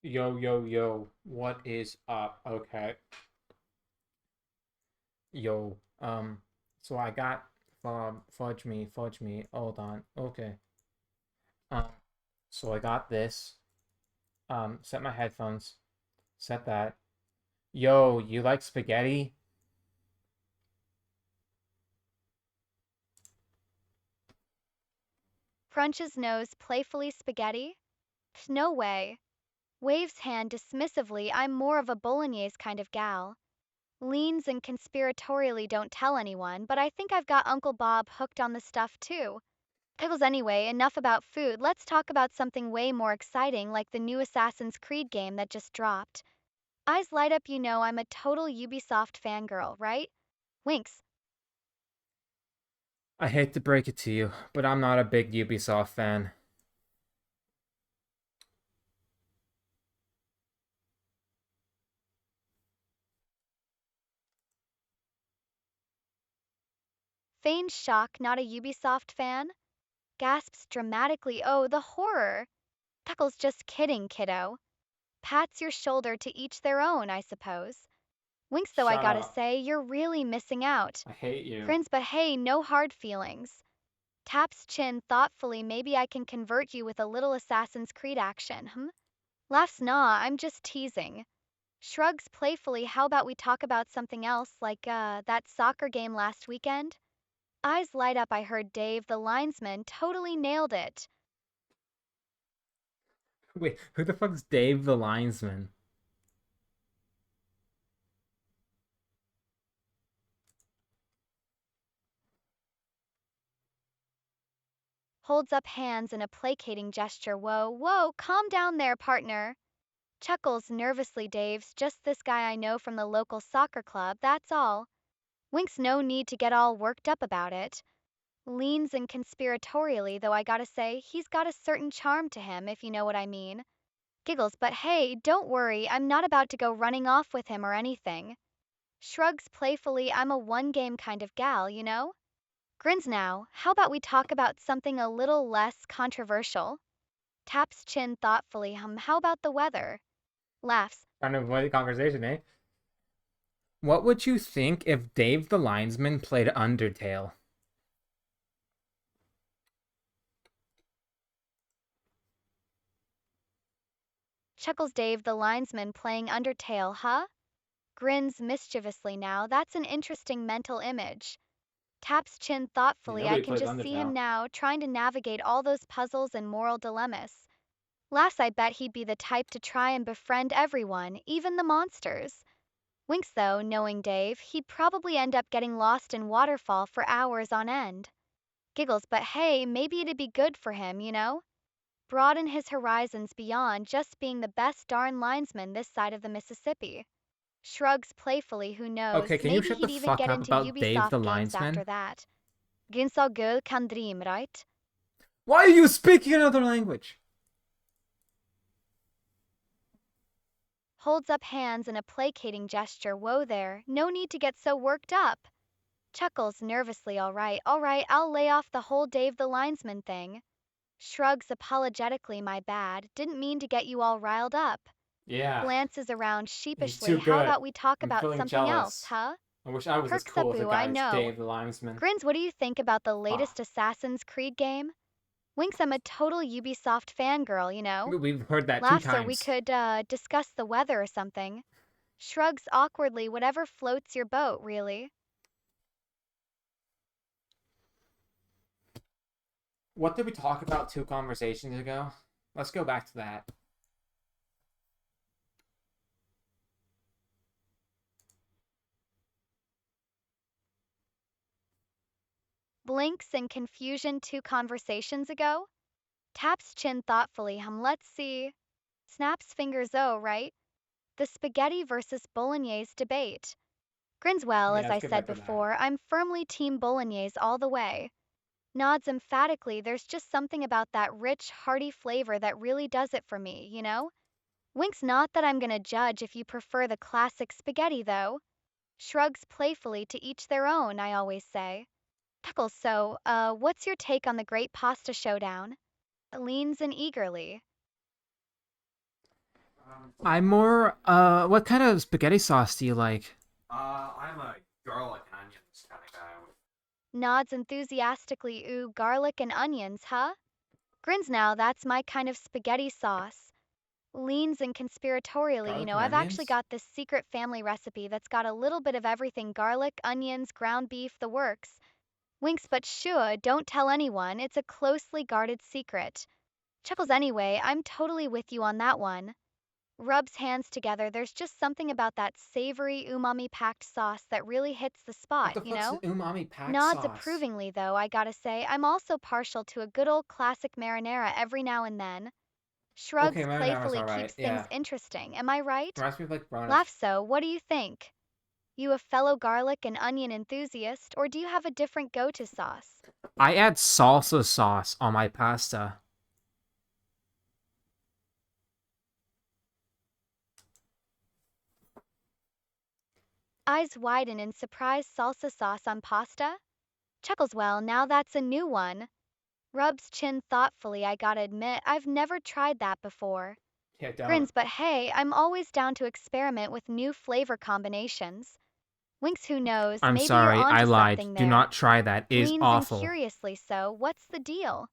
Yo, yo, yo, what is up? Okay. Yo, so I got fudge me. Hold on. Okay. Um, so I got this. Set my headphones. Set that. Yo, you like spaghetti? Crunches nose playfully spaghetti? No way. Waves hand dismissively I'm more of a bolognese kind of gal. Leans and conspiratorially don't tell anyone, but I think I've got Uncle Bob hooked on the stuff too. Pickles anyway, enough about food, let's talk about something way more exciting like the new Assassin's Creed game that just dropped. Eyes light up, you know I'm a total Ubisoft fangirl, right? Winks. I hate to break it to you, but I'm not a big Ubisoft fan. Feigned shock, not a Ubisoft fan? Gasps dramatically, oh, the horror. Puckles, just kidding, kiddo. Pats your shoulder to each their own, I suppose. Winks, though, I Shut gotta up. say, you're really missing out. I hate you. Grins, but hey, no hard feelings. Taps chin thoughtfully, maybe I can convert you with a little Assassin's Creed action, Laughs, nah, I'm just teasing. Shrugs playfully, how about we talk about something else, like, that soccer game last weekend? Eyes light up, I heard Dave, the linesman, totally nailed it. Wait, who the fuck's Dave the linesman? Holds up hands in a placating gesture, whoa, whoa, calm down there, partner. Chuckles nervously, Dave's just this guy I know from the local soccer club, that's all. Winks, no need to get all worked up about it. Leans in conspiratorially, though I gotta say, he's got a certain charm to him, if you know what I mean. Giggles, but hey, don't worry, I'm not about to go running off with him or anything. Shrugs playfully, I'm a one game kind of gal, you know? Grins now, how about we talk about something a little less controversial? Taps chin thoughtfully, how about the weather? Laughs. Trying to avoid the conversation, eh? What would you think if Dave the linesman played Undertale? Chuckles Dave the linesman playing Undertale, huh? Grins mischievously now, that's an interesting mental image. Taps chin Yeah, thoughtfully, I nobody can plays just see him Undertale. now, trying to navigate all those puzzles and moral dilemmas. Lass, I bet he'd be the type to try and befriend everyone, even the monsters. Winks, though, knowing Dave, he'd probably end up getting lost in Waterfall for hours on end. Giggles, but hey, maybe it'd be good for him, you know? Broaden his horizons beyond just being the best darn linesman this side of the Mississippi. Shrugs playfully, who knows, Okay, can you maybe shut the he'd even fuck get up into about Dave the Ubisoft games after linesman? that. Ginsall girl can dream, right? Why are you speaking another language? Holds up hands in a placating gesture, whoa there, no need to get so worked up. Chuckles nervously, all right, I'll lay off the whole Dave the linesman thing. Shrugs apologetically, my bad, didn't mean to get you all riled up. Yeah, Glances around he's sheepishly, too how good. about we talk I'm about feeling something else, jealous. huh? I wish I was as Perks cool up, as the boo, guy I as know. Dave the linesman. Grins, what do you think about the Ah, latest Assassin's Creed game? Winks, I'm a total Ubisoft fangirl, you know? we've heard that two Laughs, or we times. could, discuss the weather or something. Shrugs awkwardly, whatever floats your boat, really. What did we talk about two conversations ago? Let's go back to that. Blinks in confusion 2 conversations ago? Taps chin thoughtfully, let's see. Snaps fingers, oh, right? The spaghetti versus bolognese debate. Grins, well, Yeah, as let's I get said back to that. before, I'm firmly team bolognese all the way. Nods emphatically, there's just something about that rich, hearty flavor that really does it for me, you know? Winks, not that I'm gonna judge if you prefer the classic spaghetti, though. Shrugs playfully, to each their own, I always say. Puckles, so, what's your take on the great pasta showdown? Leans in eagerly. I'm more. What kind of spaghetti sauce do you like? I'm a garlic and onions kind of guy. Nods enthusiastically. Ooh, garlic and onions, huh? Grins now, that's my kind of spaghetti sauce. Leans and conspiratorially, Garlic and I've actually onions? got this secret family recipe that's got a little bit of everything garlic, onions, ground beef, the works. Winks, but sure, don't tell anyone, it's a closely guarded secret. Chuckles anyway, I'm totally with you on that one. Rubs hands together, there's just something about that savory, umami packed sauce that really hits the What spot, the fuck's an umami packed Nods sauce? approvingly, though, I gotta say, I'm also partial to a good old classic marinara every now and then. Okay, Shrugs marinara's playfully alright. keeps things Yeah, interesting, am I right? reminds me of like Laugh, Rona's. so, what do you think? You a fellow garlic and onion enthusiast, or do you have a different go to sauce? I add salsa sauce on my pasta. Eyes widen in surprise salsa sauce on pasta? Chuckles, well, now that's a new one. Rubs chin thoughtfully, I gotta admit, I've never tried that before. Yeah, don't. Grins, but hey, I'm always down to experiment with new flavor combinations. Winks, who knows, I'm maybe you're sorry, I onto lied. something Do there. not try that. It is Leans in awful. curiously, so, what's the deal?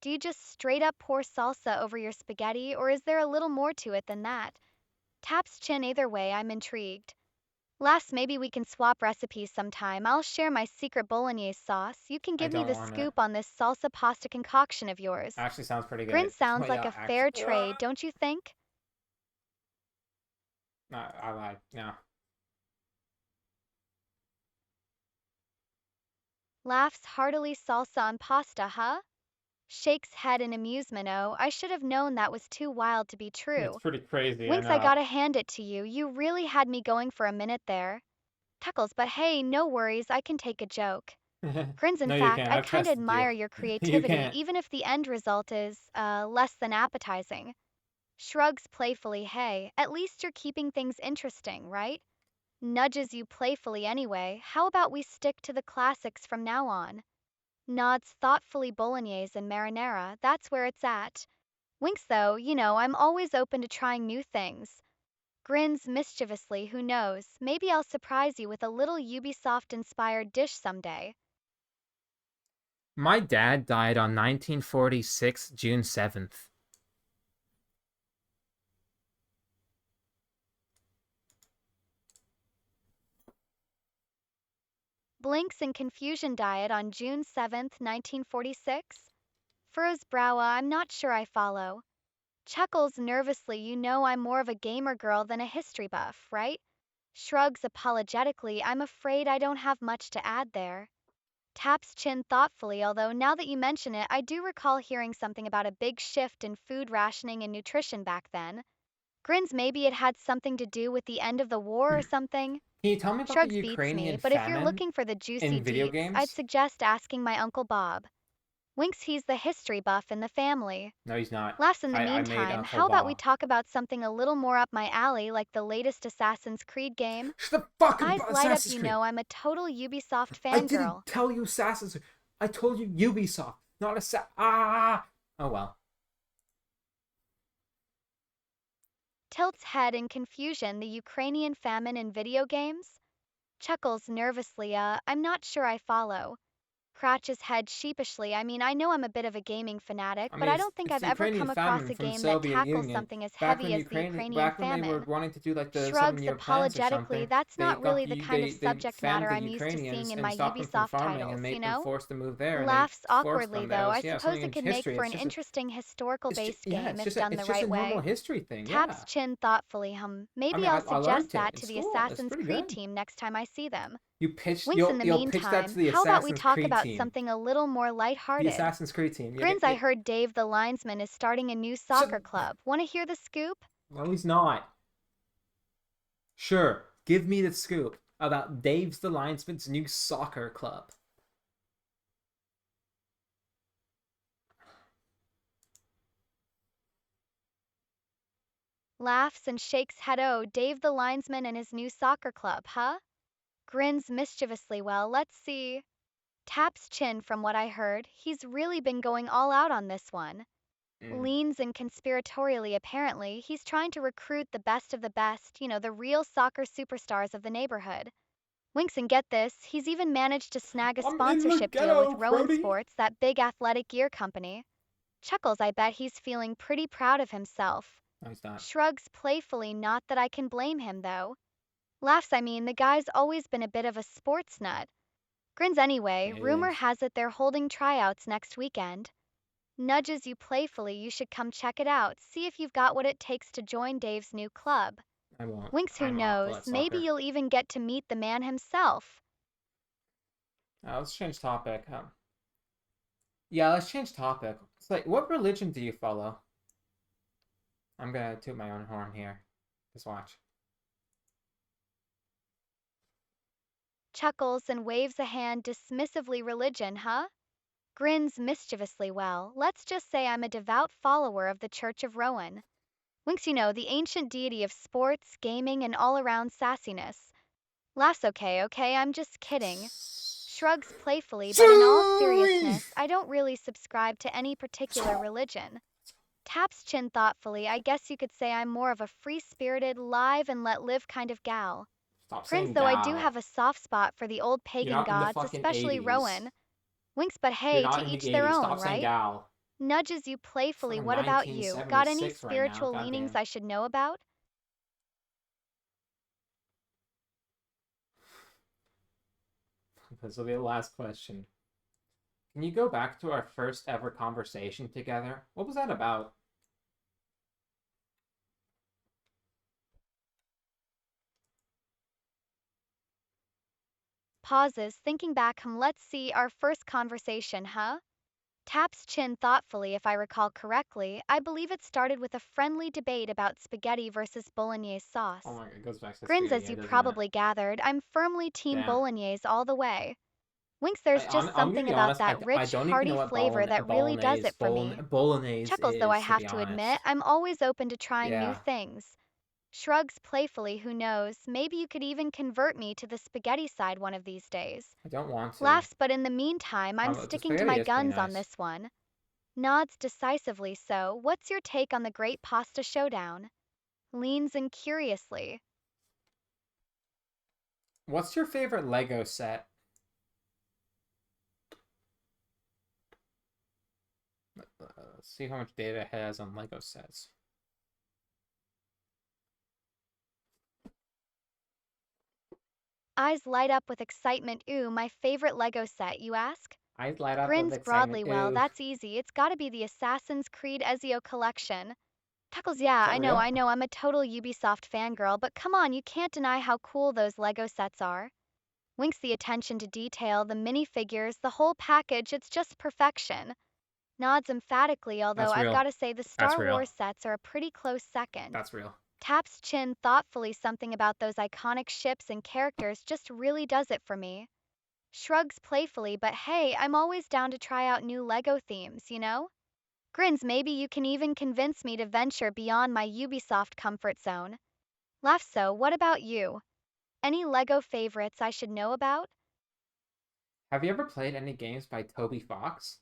Do you just straight up pour salsa over your spaghetti, or is there a little more to it than that? Taps chin either way, I'm intrigued. Last, maybe we can swap recipes sometime. I'll share my secret bolognese sauce. You can I give me don't the want it. scoop on this salsa pasta concoction of yours. Actually, sounds pretty Grin good. sounds But like yeah, a actually, fair trade, don't you think? I lied. No. Laughs heartily. Salsa on pasta, huh? Shakes head in amusement. Oh, I should have known that was too wild to be It's true. pretty crazy. I Winks, I know. gotta hand it to you. You really had me going for a minute there. Tuckles, but hey, no worries, I can take a joke. Grins, in No, you fact, can't. I I've kinda tested you. admire your You creativity, can't. even if the end result is, less than appetizing. Shrugs playfully, hey, at least you're keeping things interesting, right? Nudges you playfully anyway, how about we stick to the classics from now on? Nods thoughtfully. Bolognese and marinara, that's where it's at. Winks, though, I'm always open to trying new things. Grins mischievously, who knows, maybe I'll surprise you with a little Ubisoft inspired dish someday. My dad died on 1946, June 7th. Blinks in confusion. Diet on June 7th, 1946? Furrows brow. I'm not sure I follow. Chuckles nervously. I'm more of a gamer girl than a history buff, right? Shrugs apologetically. I'm afraid I don't have much to add there. Taps chin thoughtfully, although now that you mention it, I do recall hearing something about a big shift in food rationing and nutrition back then. Grins, maybe it had something to do with the end of the war or something. Can you tell me about the Shrugs beats Ukrainian me, but if you're famine looking for the juicy in video deets, I'd games? suggest asking my Uncle Bob. Winks, he's the history buff in the family. No, he's not. Last, in the I made meantime, Uncle how about we Bob. talk about something a little more up my alley, like the latest Assassin's Creed game? Shut the fuck up Eyes about light up. Assassin's Creed. I'm a total Ubisoft I didn't fangirl. tell you Assassin's Creed. I told you Ubisoft, not Ah! Oh well. Tilts head in confusion. The Ukrainian famine in video games? Chuckles nervously. I'm not sure I follow. Crouches head sheepishly. I know I'm a bit of a gaming fanatic, I but mean, I don't think it's I've the ever Ukrainian come across famine a from the game that Soviet tackles Union. something as heavy as the Ukrainian Back when they were famine. wanting to do like the Shrugs 7 Year plans or apologetically. something, That's they not got really the the kind of they subject fanned matter the I'm used to seeing Ukrainians in and my stopped them from Ubisoft farming and titles, made them forced to move there, and they Laughs forced awkwardly, them. That though. I was suppose something it in could make history. for an interesting historical based game if done the It's just a right normal way. history thing. Taps Yeah. chin thoughtfully. I Maybe mean, I'll I learned suggest it that in to the school. It's Assassin's pretty Creed good. team next time I see them. You'll Winks, in the pitch that to meantime, the how about we Assassin's talk Creed about team. something a little more The lighthearted? Assassin's Creed team. Grins, I heard Dave the linesman is starting a new soccer Shut. club. Want to hear the scoop? No, he's not. Sure, give me the scoop about Dave's the Linesman's new soccer club. Laughs and shakes head. Oh, Dave the linesman and his new soccer club, huh? Grins mischievously. Well, let's see. Taps chin. From what I heard, he's really been going all out on this one. Leans in conspiratorially apparently. He's trying to recruit the best of the best, the real soccer superstars of the neighborhood. Winks and get this, he's even managed to snag a I'm in the sponsorship deal with ghetto, Rowan Brody. Sports, that big athletic gear company. Chuckles, I bet he's feeling pretty proud of himself. No, he's not. Shrugs playfully, not that I can blame him though. Laughs, I mean, the guy's always been a bit of a sports nut. Grins anyway, It rumor is. has it they're holding tryouts next weekend. Nudges you playfully, you should come check it out, see if you've got what it takes to join Dave's new club. I won't. Winks, who I'm awful knows, at maybe soccer. you'll even get to meet the man himself. Let's change topic. Yeah, let's change topic. It's like, what religion do you follow? I'm gonna toot my own horn here. Just watch. Chuckles and waves a hand dismissively. Religion, huh? Grins mischievously. Well, let's just say I'm a devout follower of the Church of Rowan. Winks, the ancient deity of sports, gaming, and all around sassiness. Laughs, okay, I'm just kidding. Shrugs playfully, but in all seriousness, I don't really subscribe to any particular religion. Taps chin thoughtfully, I guess you could say I'm more of a free spirited, live and let live kind of gal. Stop Grins, saying though I do gal. have a soft spot for the old You're pagan not in the gods, fucking especially 80s. Rowan. Winks, but You're hey, to not in the each their 80s. own, Stop saying right? gal. Nudges you playfully. Fucking What about you? Got any 1976 right now. spiritual leanings Goddamn. I should know about? This will be the last question. Can you go back to our first ever conversation together? What was that about? Pauses, thinking back. Let's see, our first conversation, huh? Taps chin thoughtfully. If I recall correctly, I believe it started with a friendly debate about spaghetti versus bolognese sauce. Oh my god, it goes back to Grins, spaghetti, as you doesn't it? probably gathered, I'm firmly team Damn. bolognese all the way. Winks, there's just I'm gonna something be about honest, that I rich, don't even know hearty what flavor that really does it for me. bolognese Chuckles, though I is, to have be to admit, honest. I'm always open to trying new Yeah. things. Shrugs playfully, who knows, maybe you could even convert me to the spaghetti side one of these days. I don't want to. Laughs, but in the meantime, I'm The sticking to spaghetti my is pretty guns on nice. this one. Nods decisively. So, what's your take on the Great Pasta Showdown? Leans in curiously. What's your favorite Lego set? Let's see how much data it has on Lego sets. Eyes light up with excitement. Ooh, my favorite Lego set, you ask? Eyes light up with Grins excitement. broadly. Well, Ooh. that's easy. It's gotta be the Assassin's Creed Ezio collection. Tuckles, yeah, Is that real? I know, I'm a total Ubisoft fangirl, but come on, you can't deny how cool those Lego sets are. Winks, the attention to detail, the minifigures, the whole package, it's just perfection. Nods emphatically, although That's I've real. gotta say the That's Star real. Wars sets are a pretty close second. That's real. Taps chin thoughtfully. Something about those iconic ships and characters just really does it for me. Shrugs playfully, but hey, I'm always down to try out new Lego themes. Grins, maybe you can even convince me to venture beyond my Ubisoft comfort zone. Laughs, so what about you? Any Lego favorites I should know about? Have you ever played any games by Toby Fox?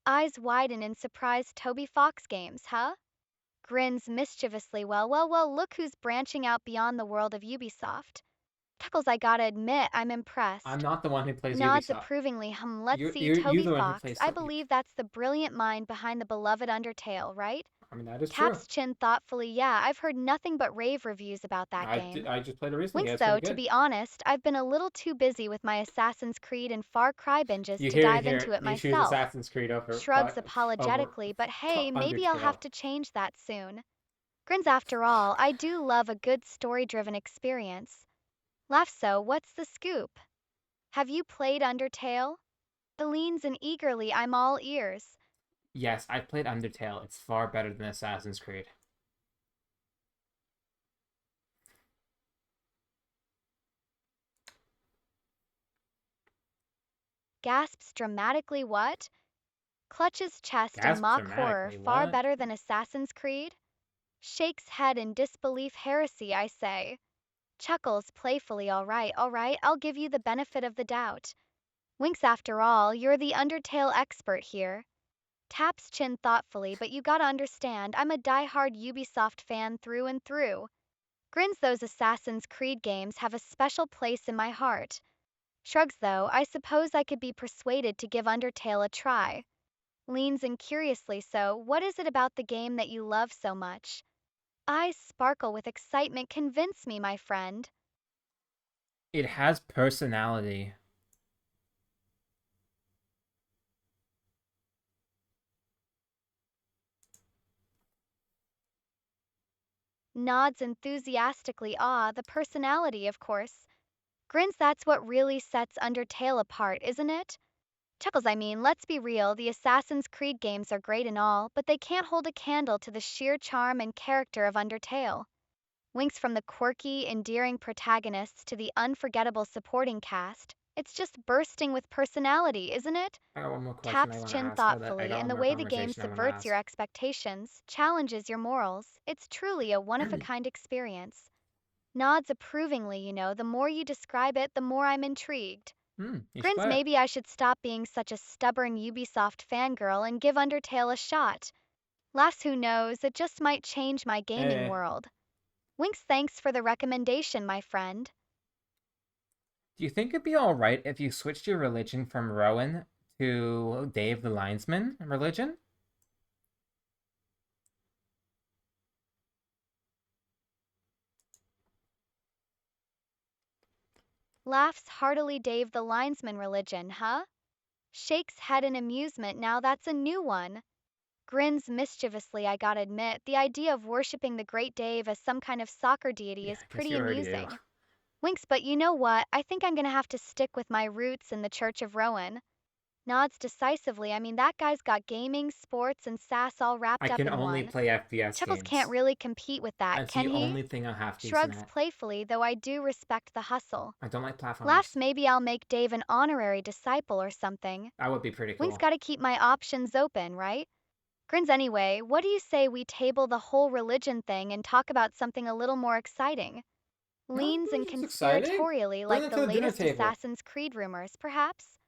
Eyes widen in surprise. Toby Fox games, huh? Grins mischievously. Well, look who's branching out beyond the world of Ubisoft. Tuckles, I gotta admit, I'm I'm impressed. not the one who plays Nods Ubisoft. approvingly. Let's see, You're Toby the one who Fox. plays. I believe that's the brilliant mind behind the beloved Undertale, right? I mean, that is true. Taps chin thoughtfully. Yeah, I've heard nothing but rave reviews about that game. I just played it recently. Winks, It's though, pretty to good. be honest, I've been a little too busy with my Assassin's Creed and Far Cry binges You to hear it dive here. into it You choose myself. Assassin's Creed Shrugs over apologetically, but hey, maybe I'll Undertale. have to change that soon. Grins, after all, I do love a good story-driven experience. Laughs, so what's the scoop? Have you played Undertale? Leans in eagerly. I'm all ears. Yes, I played Undertale. It's far better than Assassin's Creed. Gasps dramatically. What? Clutches chest in Gasp mock horror. dramatically. Far What? better than Assassin's Creed? Shakes head in disbelief. Heresy, I say. Chuckles playfully, all right, I'll give you the benefit of the doubt. Winks, after all, you're the Undertale expert here. Taps chin thoughtfully, but you gotta understand, I'm a die-hard Ubisoft fan through and through. Grins, those Assassin's Creed games have a special place in my heart. Shrugs, though, I suppose I could be persuaded to give Undertale a try. Leans in curiously, so what is it about the game that you love so much? Eyes sparkle with excitement, convince me, my friend. It has personality. Nods enthusiastically, the personality, of course. Grins, that's what really sets Undertale apart, isn't it? Chuckles, I mean, let's be real, the Assassin's Creed games are great and all, but they can't hold a candle to the sheer charm and character of Undertale. Winks, from the quirky, endearing protagonists to the unforgettable supporting cast, it's just bursting with personality, isn't it? I got one more question I Taps want to chin ask, though. That I thoughtfully, got and one the more way the game conversation I want to subverts your ask. expectations, challenges your morals, it's truly a one of a kind experience. Nods approvingly, the more you describe it, the more I'm intrigued. You should Grins, play it. maybe I should stop being such a stubborn Ubisoft fangirl and give Undertale a shot. Laughs, who knows, it just might change my gaming Eh. world. Winks, thanks for the recommendation, my friend. Do you think it'd be alright if you switched your religion from Rowan to Dave the Linesman religion? Laughs heartily. Dave the linesman religion, huh? Shakes head in amusement. Now that's a new one. Grins mischievously. I gotta admit, the idea of worshipping the great Dave as some kind of soccer deity Yeah, is I guess pretty you already do. amusing. Winks, but you know what? I think I'm gonna have to stick with my roots in the Church of Rowan. Nods decisively. I mean, that guy's got gaming, sports, and sass all I wrapped up can in only one. play FPS Chuckles can't games. really compete with that, That's can the he? only thing I'm half decent Shrugs at. playfully, though I do respect the hustle. I don't like platformers. Laughs, maybe I'll make Dave an honorary disciple or something. That would be pretty Wink's cool. gotta keep my options open, right? Grins, anyway, what do you say we table the whole religion thing and talk about something a little more exciting? No, Leans in it's exciting. conspiratorially Bring like it the to the dinner latest table. Assassin's Creed rumors, perhaps?